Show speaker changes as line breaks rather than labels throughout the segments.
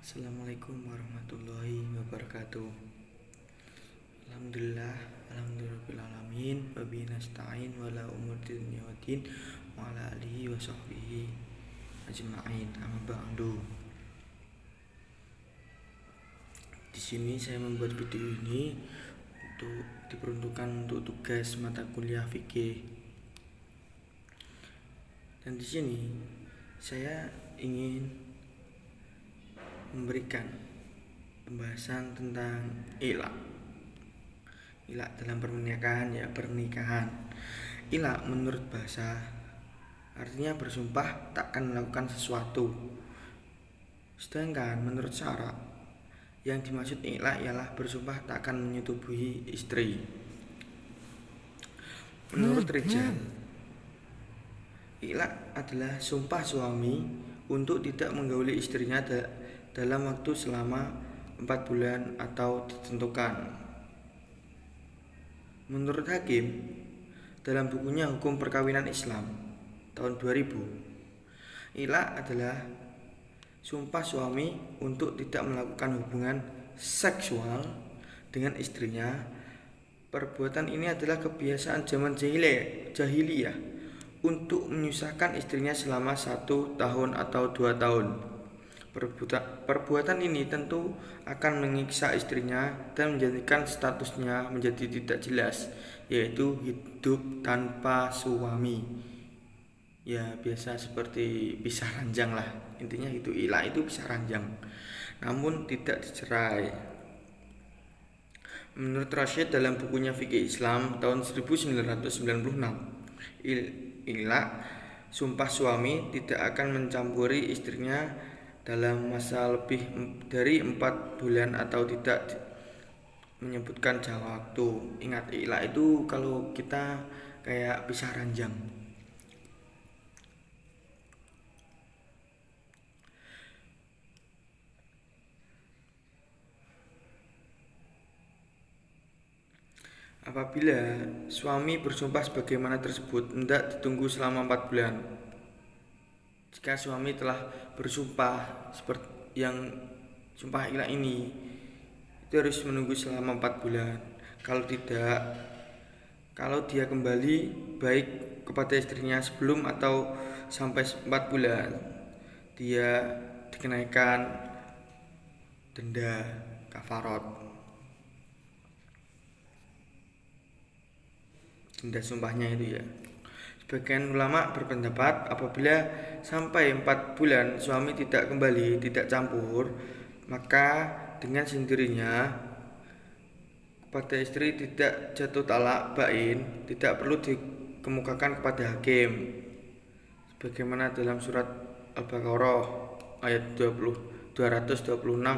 Assalamualaikum warahmatullahi wabarakatuh. Alhamdulillahirabbil alamin wa bihi nasta'in wa la umuri dunya waddin wa ala alihi wa sahbihi ajma'in. Amma ba'du. Di sini saya membuat video ini diperuntukkan untuk tugas mata kuliah fikih. Dan di sini saya ingin memberikan pembahasan tentang ilak dalam pernikahan. Ilak menurut bahasa artinya bersumpah takkan melakukan sesuatu. Sedangkan menurut syarak yang dimaksud ilak ialah bersumpah takkan menyetubuhi istri. Menurut rijal, ilak adalah sumpah suami untuk tidak menggauli istrinya dalam waktu selama 4 bulan atau ditentukan. Menurut Hakim, dalam bukunya Hukum Perkawinan Islam tahun 2000, ilak adalah sumpah suami untuk tidak melakukan hubungan seksual dengan istrinya. Perbuatan ini adalah kebiasaan zaman jahiliyah untuk menyusahkan istrinya selama 1 tahun atau 2 tahun. Perbuatan ini tentu akan menyiksa istrinya dan menjadikan statusnya menjadi tidak jelas, yaitu hidup tanpa suami. Ya, biasa seperti pisah ranjang lah. Intinya itu ilak itu pisah ranjang, namun tidak dicerai. Menurut Rashid dalam bukunya Fikih Islam tahun 1996, ilak sumpah suami tidak akan mencampuri istrinya dalam masa lebih dari 4 bulan atau tidak menyebutkan jangka waktu. Ingat, ilak itu kalau kita kayak pisah ranjang. Apabila suami bersumpah sebagaimana tersebut, hendak ditunggu selama 4 bulan. Jika suami telah bersumpah seperti yang sumpah ilak ini, itu harus menunggu selama 4 bulan. Kalau dia kembali baik kepada istrinya sebelum atau sampai 4 bulan, dia dikenaikan denda kafarat, denda sumpahnya itu ya. Sebagian ulama berpendapat apabila sampai 4 bulan suami tidak kembali, tidak campur, maka dengan sendirinya kepada istri tidak jatuh talak bain, tidak perlu dikemukakan kepada hakim. Sebagaimana dalam surat Al-Baqarah ayat 226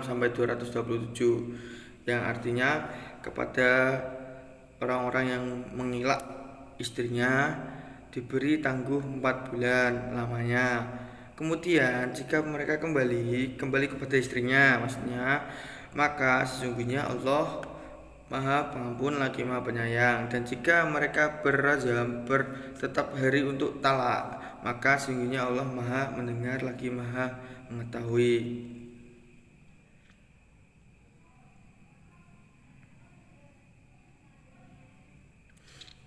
sampai 227, yang artinya kepada orang-orang yang mengilak istrinya diberi tangguh 4 bulan lamanya. Kemudian jika mereka kembali kepada istrinya, maksudnya, maka sesungguhnya Allah Maha Pengampun lagi Maha Penyayang. Dan jika mereka berazam bertetap hari untuk talak, maka sesungguhnya Allah Maha Mendengar lagi Maha Mengetahui.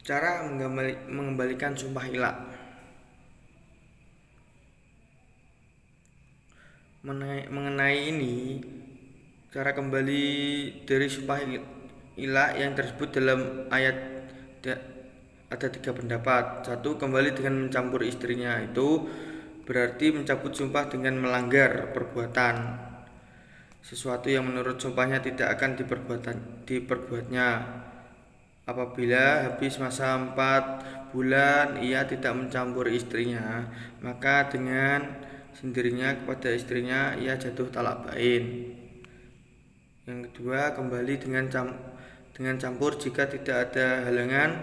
Cara mengembalikan sumpah ilak. Mengenai ini, cara kembali dari sumpah ilak yang tersebut dalam ayat ada 3 pendapat. 1, kembali dengan mencampur istrinya, itu berarti mencabut sumpah dengan melanggar perbuatan sesuatu yang menurut sumpahnya tidak akan diperbuatnya. Apabila habis masa 4 bulan ia tidak mencampur istrinya, maka dengan sendirinya kepada istrinya ia jatuh talak bain. Yang kedua, kembali dengan campur jika tidak ada halangan.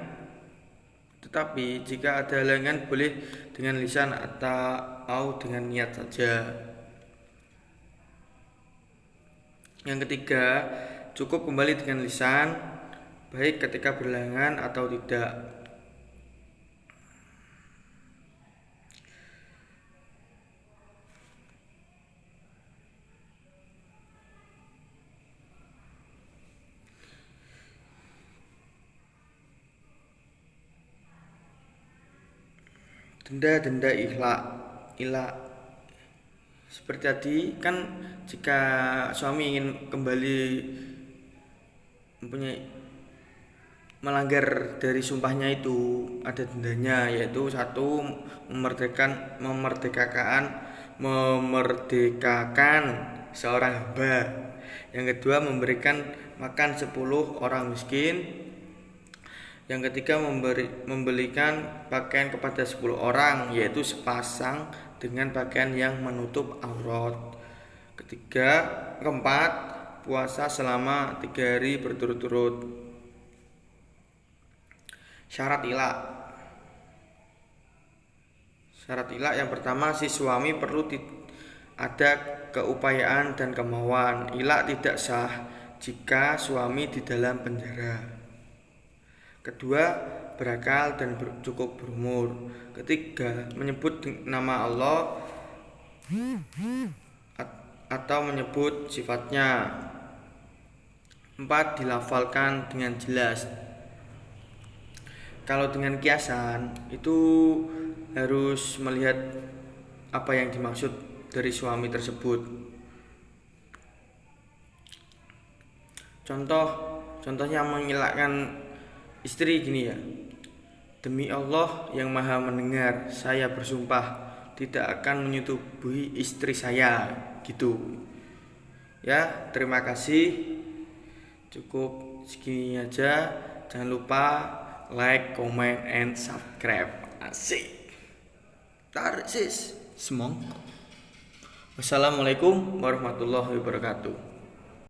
Tetapi jika ada halangan boleh dengan lisan atau dengan niat saja. Yang ketiga, cukup kembali dengan lisan, baik ketika berhalangan atau tidak. denda ilah. Seperti tadi kan, jika suami ingin kembali melanggar dari sumpahnya itu, ada dendanya, yaitu satu, memerdekakan seorang hamba. Yang kedua, memberikan makan 10 orang miskin. Yang ketiga, membelikan pakaian kepada 10 orang, yaitu sepasang dengan pakaian yang menutup aurat. Keempat, puasa selama 3 hari berturut-turut. Syarat ilah yang pertama, si suami perlu ada keupayaan dan kemauan. Ilah tidak sah jika suami di dalam penjara. Kedua, berakal dan cukup berumur. Ketiga, menyebut nama Allah atau menyebut sifatnya. 4, dilafalkan dengan jelas. Kalau dengan kiasan itu harus melihat apa yang dimaksud dari suami tersebut. Contohnya mengelakkan istri gini ya. Demi Allah yang Maha Mendengar, saya bersumpah tidak akan menyetubuhi istri saya, gitu. Ya, terima kasih. Cukup segini aja. Jangan lupa like, comment, and subscribe. Asik. Tarsis. Semong. Wassalamualaikum warahmatullahi wabarakatuh.